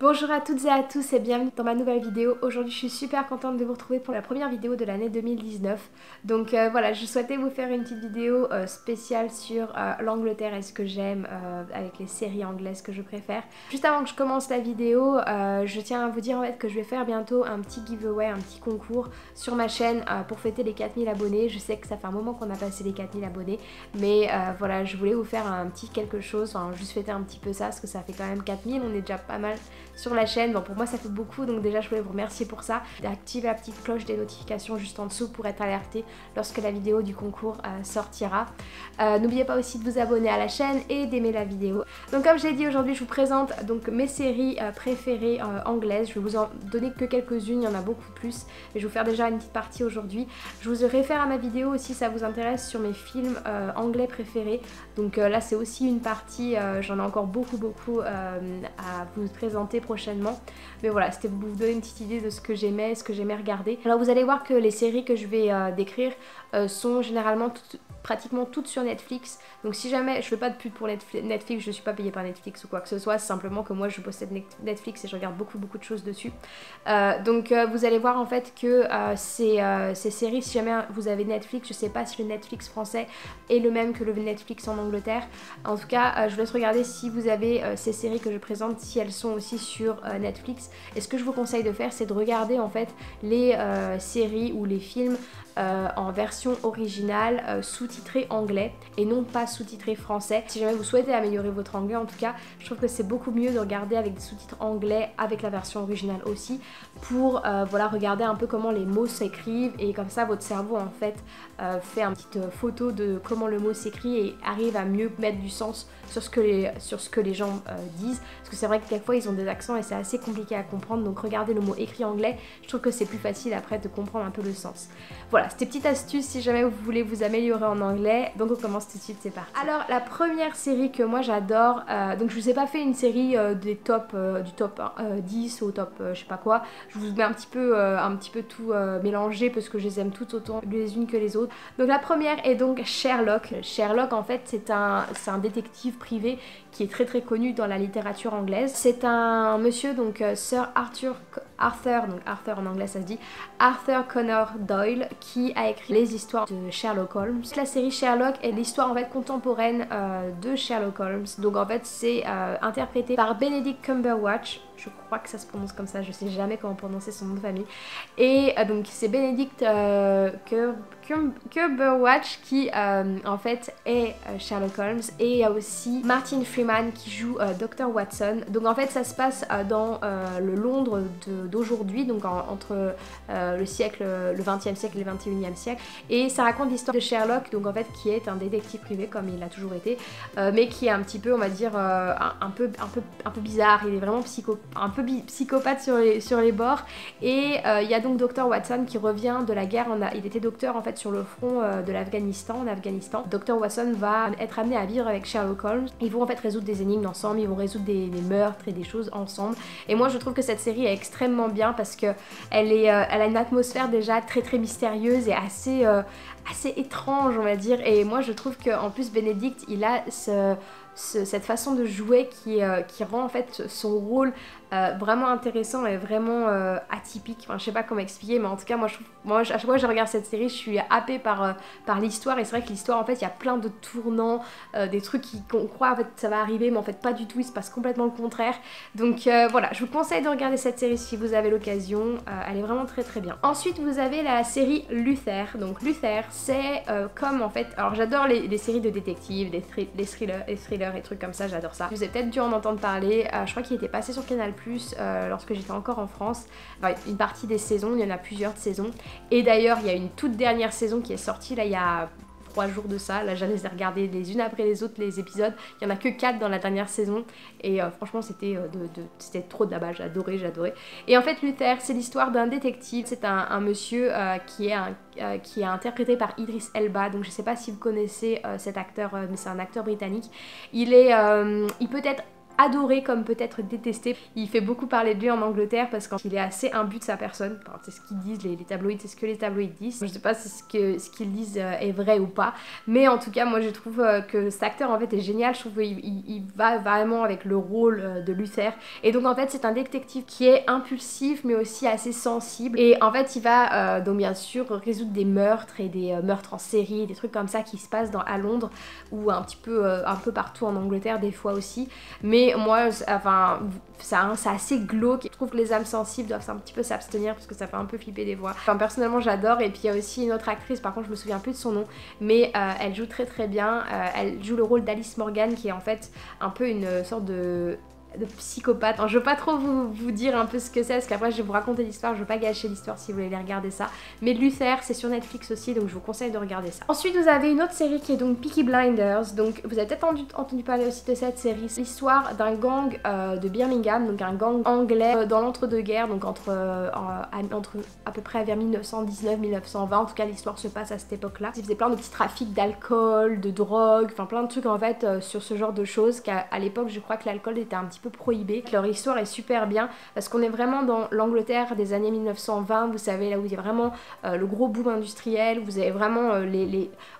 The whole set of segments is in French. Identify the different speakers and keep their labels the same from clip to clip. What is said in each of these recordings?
Speaker 1: Bonjour à toutes et à tous et bienvenue dans ma nouvelle vidéo. Aujourd'hui je suis super contente de vous retrouver pour la première vidéo de l'année 2019. Donc voilà, je souhaitais vous faire une petite vidéo spéciale sur l'Angleterre et ce que j'aime avec les séries anglaises que je préfère. Juste avant que je commence la vidéo, je tiens à vous dire en fait que je vais faire bientôt un petit giveaway, un petit concours sur ma chaîne pour fêter les 4000 abonnés. Je sais que ça fait un moment qu'on a passé les 4000 abonnés, mais voilà, je voulais vous faire un petit quelque chose, enfin juste fêter un petit peu ça parce que ça fait quand même 4000, on est déjà pas mal sur la chaîne. Bon, pour moi ça fait beaucoup, donc déjà je voulais vous remercier pour ça, d'activer la petite cloche des notifications juste en dessous pour être alerté lorsque la vidéo du concours sortira. N'oubliez pas aussi de vous abonner à la chaîne et d'aimer la vidéo. Donc comme je l'ai dit, aujourd'hui je vous présente donc mes séries préférées anglaises. Je vais vous en donner que quelques-unes, il y en a beaucoup plus, mais je vais vous faire déjà une petite partie aujourd'hui. Je vous réfère à ma vidéo aussi si ça vous intéresse sur mes films anglais préférés. Donc là c'est aussi une partie, j'en ai encore beaucoup à vous présenter prochainement, mais voilà, c'était pour vous donner une petite idée de ce que j'aimais regarder. Alors vous allez voir que les séries que je vais décrire sont généralement pratiquement toutes sur Netflix. Donc si jamais, je fais pas de pub pour Netflix, je suis pas payée par Netflix ou quoi que ce soit, c'est simplement que moi je possède Netflix et je regarde beaucoup de choses dessus. Donc vous allez voir en fait que ces séries, si jamais vous avez Netflix, je sais pas si le Netflix français est le même que le Netflix en Angleterre. En tout cas, je vous laisse regarder si vous avez ces séries que je présente, si elles sont aussi sur Netflix. Et ce que je vous conseille de faire, c'est de regarder en fait les séries ou les films en version originale sous-titré anglais et non pas sous-titré français. Si jamais vous souhaitez améliorer votre anglais, en tout cas, je trouve que c'est beaucoup mieux de regarder avec des sous-titres anglais avec la version originale aussi pour voilà, regarder un peu comment les mots s'écrivent, et comme ça votre cerveau en fait fait une petite photo de comment le mot s'écrit et arrive à mieux mettre du sens sur ce que les gens disent, parce que c'est vrai que quelquefois ils ont des accents et c'est assez compliqué à comprendre. Donc regardez le mot écrit anglais, je trouve que c'est plus facile après de comprendre un peu le sens. Voilà, c'était petite astuce si jamais vous voulez vous améliorer en anglais. Donc on commence tout de suite, c'est parti. Alors la première série que moi j'adore, donc je vous ai pas fait une série des top, du top 10 au top je sais pas quoi. Je vous mets un petit peu tout mélangé parce que je les aime toutes autant les unes que les autres. Donc la première est donc Sherlock. Sherlock en fait c'est un détective privé qui est très connu dans la littérature anglaise. C'est un monsieur, donc Sir Arthur, donc Arthur en anglais ça se dit, Arthur Conan Doyle, qui a écrit les histoires de Sherlock Holmes. La série Sherlock est l'histoire en fait contemporaine de Sherlock Holmes. Donc en fait c'est interprété par Benedict Cumberbatch. Je crois que ça se prononce comme ça, je sais jamais comment prononcer son nom de famille. Et donc c'est Benedict Cumberbatch qui en fait est Sherlock Holmes, et il y a aussi Martin Freeman qui joue Dr Watson. Donc en fait ça se passe dans le Londres d'aujourd'hui, donc entre le siècle, le 20e siècle et le 21e siècle, et ça raconte l'histoire de Sherlock, donc en fait qui est un détective privé comme il a toujours été, mais qui est un petit peu, on va dire, un peu bizarre. Il est vraiment psychopathe sur les bords. Et il y a donc Dr Watson qui revient de la guerre. Il était docteur en fait sur le front de l'Afghanistan, en Afghanistan. Dr Watson va être amené à vivre avec Sherlock Holmes. Ils vont en fait résoudre des énigmes ensemble, ils vont résoudre des meurtres et des choses ensemble. Et moi je trouve que cette série est extrêmement bien parce que elle a une atmosphère déjà très mystérieuse et assez étrange, on va dire. Et moi je trouve qu'en plus Benedict, il a cette façon de jouer qui rend en fait son rôle vraiment intéressant et vraiment atypique. Enfin, je sais pas comment expliquer, mais en tout cas moi à chaque fois que je regarde cette série, je suis happée par l'histoire. Et c'est vrai que l'histoire en fait il y a plein de tournants, des trucs qu'on croit en fait ça va arriver, mais en fait pas du tout, il se passe complètement le contraire. Donc voilà, je vous conseille de regarder cette série si vous avez l'occasion, elle est vraiment très bien. Ensuite vous avez la série Luther. Donc Luther c'est comme en fait, alors j'adore les séries de détectives, les thrillers et trucs comme ça, j'adore ça. Vous avez peut-être dû en entendre parler, je crois qu'il était passé sur Canal+ lorsque j'étais encore en France. Enfin, une partie des saisons, il y en a plusieurs de saisons. Et d'ailleurs, il y a une toute dernière saison qui est sortie là il y a 3 jours de ça. Là, j'allais regarder les unes après les autres les épisodes. Il y en a que 4 dans la dernière saison. Et franchement, c'était trop de la balle. J'adorais. Et en fait, Luther, c'est l'histoire d'un détective. C'est un monsieur qui est interprété par Idris Elba. Donc, je sais pas si vous connaissez cet acteur, mais c'est un acteur britannique. Il peut être adoré comme peut-être détesté. Il fait beaucoup parler de lui en Angleterre parce qu'il est assez imbu de sa personne. Enfin, c'est ce qu'ils disent les tabloïds, c'est ce que les tabloïds disent. Je sais pas si ce qu'ils disent est vrai ou pas, mais en tout cas moi je trouve que cet acteur en fait est génial. Je trouve qu'il va vraiment avec le rôle de Luther, et donc en fait c'est un détective qui est impulsif mais aussi assez sensible, et en fait il va donc bien sûr résoudre des meurtres et des meurtres en série, des trucs comme ça qui se passent à Londres ou un peu partout en Angleterre des fois aussi. Mais moi enfin c'est assez glauque. Je trouve que les âmes sensibles doivent un petit peu s'abstenir parce que ça fait un peu flipper des fois. Enfin personnellement j'adore. Et puis il y a aussi une autre actrice, par contre je me souviens plus de son nom, mais elle joue très très bien. Elle joue le rôle d'Alice Morgan, qui est en fait un peu une sorte de psychopathe. Alors, je veux pas trop vous dire un peu ce que c'est parce qu'après je vais vous raconter l'histoire, je veux pas gâcher l'histoire si vous voulez aller regarder ça. Mais Luther c'est sur Netflix aussi, donc je vous conseille de regarder ça. Ensuite vous avez une autre série qui est donc Peaky Blinders. Donc vous avez peut-être entendu parler aussi de cette série. C'est l'histoire d'un gang de Birmingham, donc un gang anglais dans l'entre-deux-guerres, donc entre à peu près vers 1919-1920. En tout cas l'histoire se passe à cette époque là. Ils faisaient plein de petits trafics d'alcool, de drogue, enfin plein de trucs en fait sur ce genre de choses, qu'à l'époque je crois que l'alcool était un petit peu prohibé. Leur histoire est super bien parce qu'on est vraiment dans l'Angleterre des années 1920, vous savez, là où il y a vraiment le gros boom industriel. Vous avez vraiment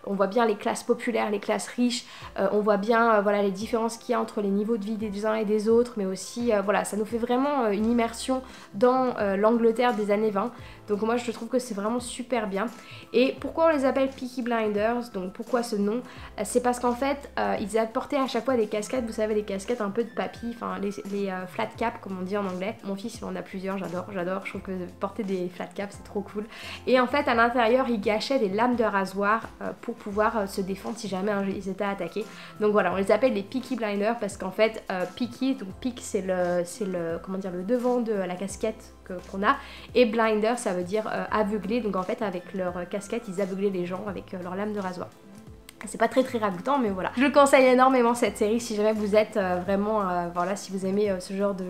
Speaker 1: on voit bien les classes populaires, les classes riches, on voit bien voilà les différences qu'il y a entre les niveaux de vie des uns et des autres, mais aussi voilà, ça nous fait vraiment une immersion dans l'Angleterre des années 20. Donc moi je trouve que c'est vraiment super bien. Et pourquoi on les appelle Peaky Blinders, donc pourquoi ce nom? C'est parce qu'en fait ils apportaient à chaque fois des casquettes, vous savez, des casquettes un peu de papy, enfin les flat caps comme on dit en anglais. Mon fils il en a plusieurs, j'adore, je trouve que porter des flat caps c'est trop cool. Et en fait à l'intérieur ils cachaient des lames de rasoir pour pouvoir se défendre si jamais ils étaient attaqués. Donc voilà, on les appelle les Peaky Blinders parce qu'en fait Peaky, donc peak c'est le comment dire, le devant de la casquette qu'on a, et blinder ça veut dire aveugler. Donc en fait avec leur casquette ils aveuglaient les gens avec leur lame de rasoir. C'est pas très ragoûtant, mais voilà. Je le conseille énormément cette série si jamais vous êtes vraiment, voilà, si vous aimez ce genre de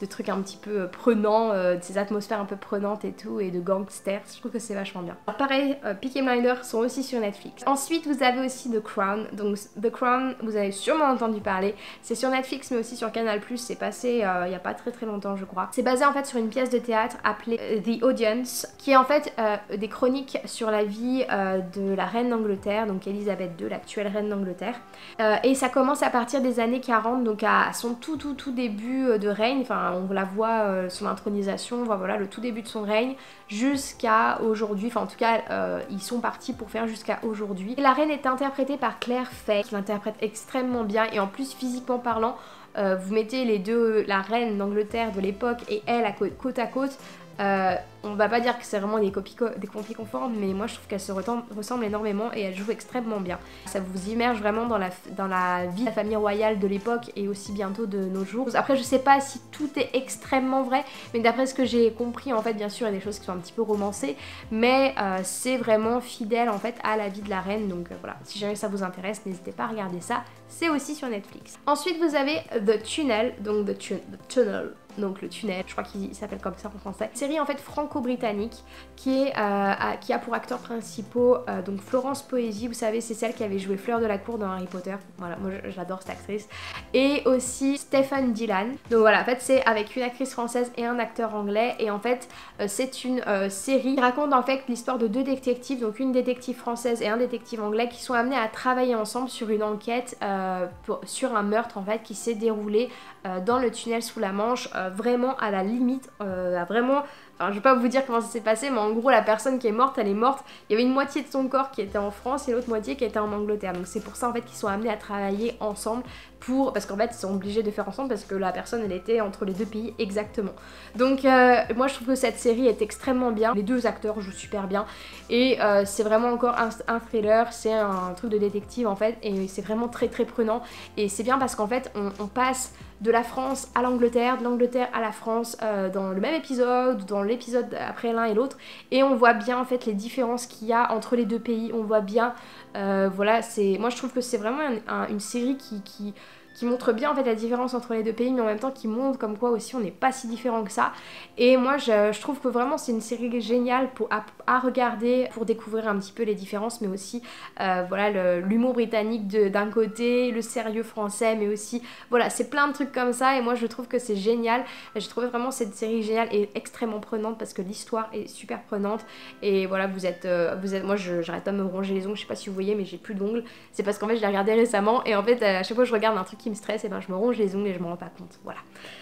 Speaker 1: trucs un petit peu prenants, de ces atmosphères un peu prenantes et tout, et de gangsters. Je trouve que c'est vachement bien. Alors, pareil, Peaky Blinders sont aussi sur Netflix. Ensuite, vous avez aussi The Crown. Donc The Crown, vous avez sûrement entendu parler. C'est sur Netflix, mais aussi sur Canal+. C'est passé il y a pas très longtemps, je crois. C'est basé en fait sur une pièce de théâtre appelée The Audience, qui est en fait des chroniques sur la vie de la reine d'Angleterre, donc Elisabeth II, l'actuelle reine d'Angleterre. Et ça commence à partir des années 40, donc à son tout début de règne. Enfin, on la voit, son intronisation, on voit voilà, le tout début de son règne jusqu'à aujourd'hui. Enfin en tout cas ils sont partis pour faire jusqu'à aujourd'hui. La reine est interprétée par Claire Fay, qui l'interprète extrêmement bien, et en plus physiquement parlant, vous mettez les deux, la reine d'Angleterre de l'époque et elle à côte à côte. On va pas dire que c'est vraiment des copies conformes, mais moi je trouve qu'elles se ressemblent énormément et elles jouent extrêmement bien. Ça vous immerge vraiment dans la vie de la famille royale de l'époque et aussi bientôt de nos jours. Après je sais pas si tout est extrêmement vrai, mais d'après ce que j'ai compris en fait, bien sûr il y a des choses qui sont un petit peu romancées, mais c'est vraiment fidèle en fait à la vie de la reine. Donc voilà, si jamais ça vous intéresse, n'hésitez pas à regarder ça, c'est aussi sur Netflix. Ensuite vous avez The Tunnel, donc The Tunnel, donc le tunnel, je crois qu'il s'appelle comme ça en français. Une série en fait franco-britannique qui a pour acteurs principaux donc Florence Poésy, vous savez c'est celle qui avait joué Fleur de la Cour dans Harry Potter, voilà moi j'adore cette actrice, et aussi Stephen Dillon. Donc voilà, en fait c'est avec une actrice française et un acteur anglais, et en fait c'est une série qui raconte en fait l'histoire de deux détectives, donc une détective française et un détective anglais, qui sont amenés à travailler ensemble sur une enquête sur un meurtre en fait qui s'est déroulé dans le tunnel sous la Manche, vraiment à la limite, vraiment... Enfin, je vais pas vous dire comment ça s'est passé, mais en gros la personne qui est morte, elle est morte. Il y avait une moitié de son corps qui était en France et l'autre moitié qui était en Angleterre. Donc c'est pour ça en fait qu'ils sont amenés à travailler ensemble parce qu'en fait ils sont obligés de faire ensemble parce que la personne elle était entre les deux pays exactement. Donc moi je trouve que cette série est extrêmement bien. Les deux acteurs jouent super bien et c'est vraiment encore un thriller, c'est un truc de détective en fait, et c'est vraiment très prenant. Et c'est bien parce qu'en fait on passe de la France à l'Angleterre, de l'Angleterre à la France dans le même épisode, dans l'épisode après l'un et l'autre, et on voit bien en fait les différences qu'il y a entre les deux pays. On voit bien, voilà, moi je trouve que c'est vraiment une série qui montre bien en fait la différence entre les deux pays, mais en même temps qui montre comme quoi aussi on n'est pas si différent que ça. Et moi je trouve que vraiment c'est une série géniale à regarder pour découvrir un petit peu les différences, mais aussi voilà l'humour britannique d'un côté, le sérieux français, mais aussi voilà, c'est plein de trucs comme ça, et moi je trouve que c'est génial. J'ai trouvé vraiment cette série géniale et extrêmement prenante parce que l'histoire est super prenante. Et voilà, moi j'arrête pas de me ronger les ongles, je sais pas si vous voyez, mais j'ai plus d'ongles. C'est parce qu'en fait je l'ai regardé récemment, et en fait à chaque fois que je regarde un truc qui me stresse, et ben je me ronge les ongles et je me rends pas compte. Voilà.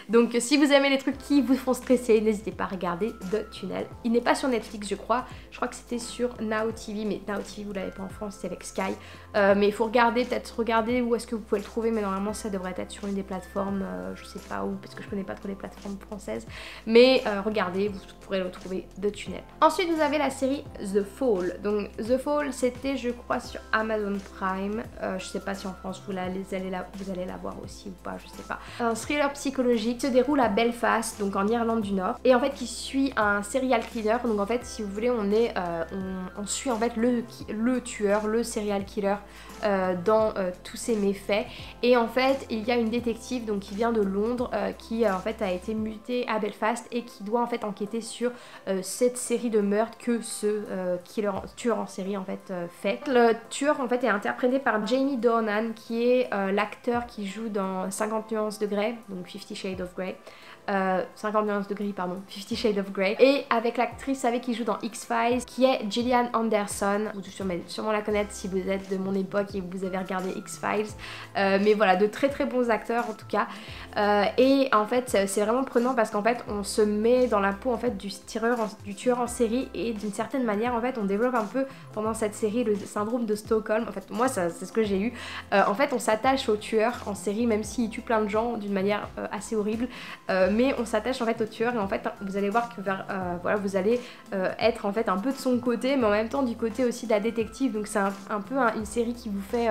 Speaker 1: Donc si vous aimez les trucs qui vous font stresser, n'hésitez pas à regarder The Tunnel. Il n'est pas sur Netflix, je crois que c'était sur Now TV, mais Now TV vous l'avez pas en France, c'est avec Sky. Mais il faut peut-être regarder où est-ce que vous pouvez le trouver, mais normalement ça devrait être sur une des plateformes, je sais pas où, parce que je connais pas trop les plateformes françaises. Mais regardez, vous pourrez le trouver, The Tunnel. Ensuite vous avez la série The Fall. Donc The Fall c'était je crois sur Amazon Prime, je sais pas si en France vous allez la voir aussi ou pas, je sais pas. Un thriller psychologique qui se déroule à Belfast, donc en Irlande du Nord, et en fait qui suit un serial killer. Donc en fait si vous voulez on suit en fait le tueur, le serial killer dans tous ses méfaits. Et en fait il y a une détective donc qui vient de Londres qui en fait a été mutée à Belfast et qui doit en fait enquêter sur cette série de meurtres que ce tueur en série en fait fait. Le tueur en fait est interprété par Jamie Dornan qui est l'acteur qui joue dans 50 nuances de Grey, donc 50 Shades of Grey. 50 nuances de gris, pardon, 50 Shades of Grey, et avec l'actrice avec qui joue dans X-Files qui est Gillian Anderson. Vous devez sûrement la connaître si vous êtes de mon époque et que vous avez regardé X-Files, mais voilà, de très très bons acteurs en tout cas. Et en fait c'est vraiment prenant parce qu'en fait on se met dans la peau en fait du tueur en série, et d'une certaine manière en fait on développe un peu pendant cette série le syndrome de Stockholm. En fait moi c'est ce que j'ai eu. En fait on s'attache au tueur en série même s'il tue plein de gens d'une manière assez horrible, mais on s'attache en fait au tueur, et en fait vous allez voir que voilà, vous allez être en fait un peu de son côté, mais en même temps du côté aussi de la détective. Donc c'est un peu une série qui vous fait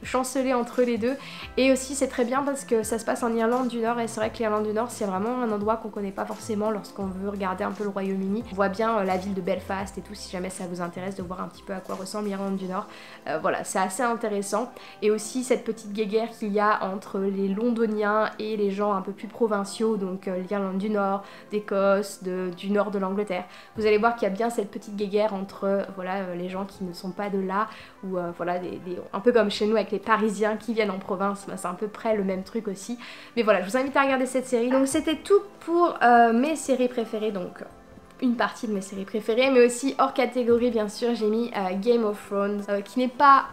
Speaker 1: chanceler entre les deux. Et aussi c'est très bien parce que ça se passe en Irlande du Nord, et c'est vrai que l'Irlande du Nord c'est vraiment un endroit qu'on connaît pas forcément lorsqu'on veut regarder un peu le Royaume-Uni. On voit bien la ville de Belfast et tout, si jamais ça vous intéresse de voir un petit peu à quoi ressemble l'Irlande du Nord. Voilà, c'est assez intéressant. Et aussi cette petite guéguerre qu'il y a entre les Londoniens et les gens un peu plus provinciaux, donc l'Irlande du Nord, d'Écosse, du nord de l'Angleterre. Vous allez voir qu'il y a bien cette petite guéguerre entre voilà, les gens qui ne sont pas de là, ou voilà, un peu comme chez nous avec les Parisiens qui viennent en province, bah, c'est à peu près le même truc aussi. Mais voilà, je vous invite à regarder cette série. Donc c'était tout pour mes séries préférées, donc une partie de mes séries préférées, mais aussi hors catégorie bien sûr, j'ai mis Game of Thrones, qui n'est pas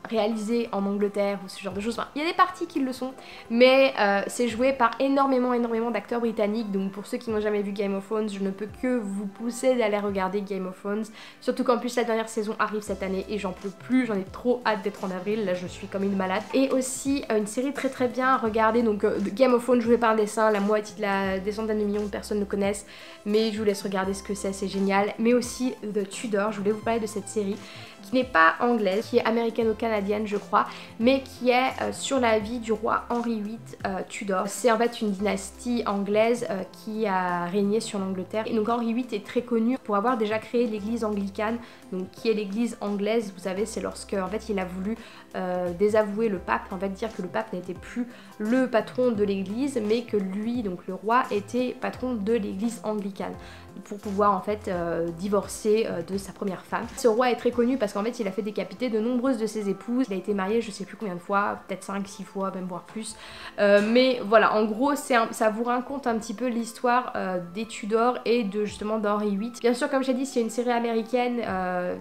Speaker 1: réalisé en Angleterre ou ce genre de choses. Enfin, il y a des parties qui le sont, mais c'est joué par énormément d'acteurs britanniques. Donc pour ceux qui n'ont jamais vu Game of Thrones, je ne peux que vous pousser d'aller regarder Game of Thrones. Surtout qu'en plus la dernière saison arrive cette année et j'en peux plus, j'en ai trop hâte d'être en avril. Là je suis comme une malade. Et aussi une série très bien à regarder. Donc Game of Thrones joué par un dessin, la moitié des centaines de millions de personnes le connaissent, mais je vous laisse regarder ce que c'est génial. Mais aussi The Tudor, je voulais vous parler de cette série qui n'est pas anglaise, qui est américano-canadienne je crois, mais qui est sur la vie du roi Henri VIII Tudor. C'est en fait une dynastie anglaise qui a régné sur l'Angleterre. Et donc Henri VIII est très connu pour avoir déjà créé l'église anglicane, donc qui est l'église anglaise, vous savez, c'est lorsque en fait il a voulu désavouer le pape, en fait dire que le pape n'était plus le patron de l'église, mais que lui, donc le roi, était patron de l'église anglicane, pour pouvoir en fait divorcer de sa première femme. Ce roi est très connu parce qu'en fait il a fait décapiter de nombreuses de ses épouses. Il a été marié je sais plus combien de fois, peut-être 5-6 fois, même voire plus. Mais voilà, en gros ça vous raconte un petit peu l'histoire des Tudors et justement d'Henri VIII. Bien sûr comme j'ai dit c'est une série américaine,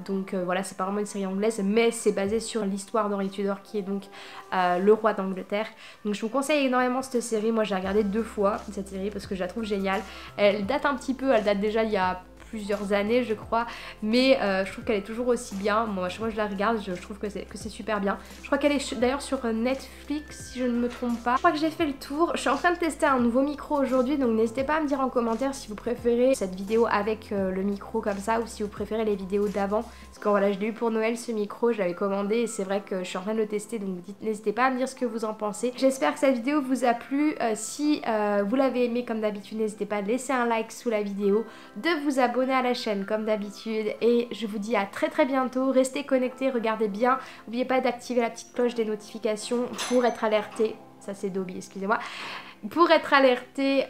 Speaker 1: donc voilà, c'est pas vraiment une série anglaise, mais c'est basé sur l'histoire d'Henri Tudor qui est donc le roi d'Angleterre. Donc je vous conseille énormément cette série. Moi j'ai regardé 2 fois cette série parce que je la trouve géniale. Elle date un petit peu, elle date déjà il y a plusieurs années je crois, mais je trouve qu'elle est toujours aussi bien. Moi à chaque fois que je la regarde je trouve que c'est super bien. Je crois qu'elle est d'ailleurs sur Netflix si je ne me trompe pas. Je crois que j'ai fait le tour. Je suis en train de tester un nouveau micro aujourd'hui, donc n'hésitez pas à me dire en commentaire si vous préférez cette vidéo avec le micro comme ça ou si vous préférez les vidéos d'avant, parce que voilà, je l'ai eu pour Noël ce micro, je l'avais commandé et c'est vrai que je suis en train de le tester, donc n'hésitez pas à me dire ce que vous en pensez. J'espère que cette vidéo vous a plu. Si vous l'avez aimé comme d'habitude, n'hésitez pas à laisser un like sous la vidéo, de vous abonner à la chaîne comme d'habitude, et je vous dis à très bientôt. Restez connectés, regardez bien, n'oubliez pas d'activer la petite cloche des notifications pour être alerté ça c'est Dobby, excusez-moi, pour être alerté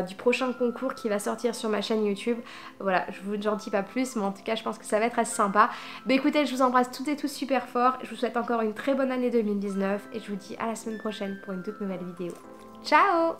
Speaker 1: du prochain concours qui va sortir sur ma chaîne YouTube. Voilà, je vous j'en dis pas plus, mais en tout cas je pense que ça va être assez sympa. Bah écoutez, je vous embrasse toutes et tous super fort, je vous souhaite encore une très bonne année 2019 et je vous dis à la semaine prochaine pour une toute nouvelle vidéo. Ciao!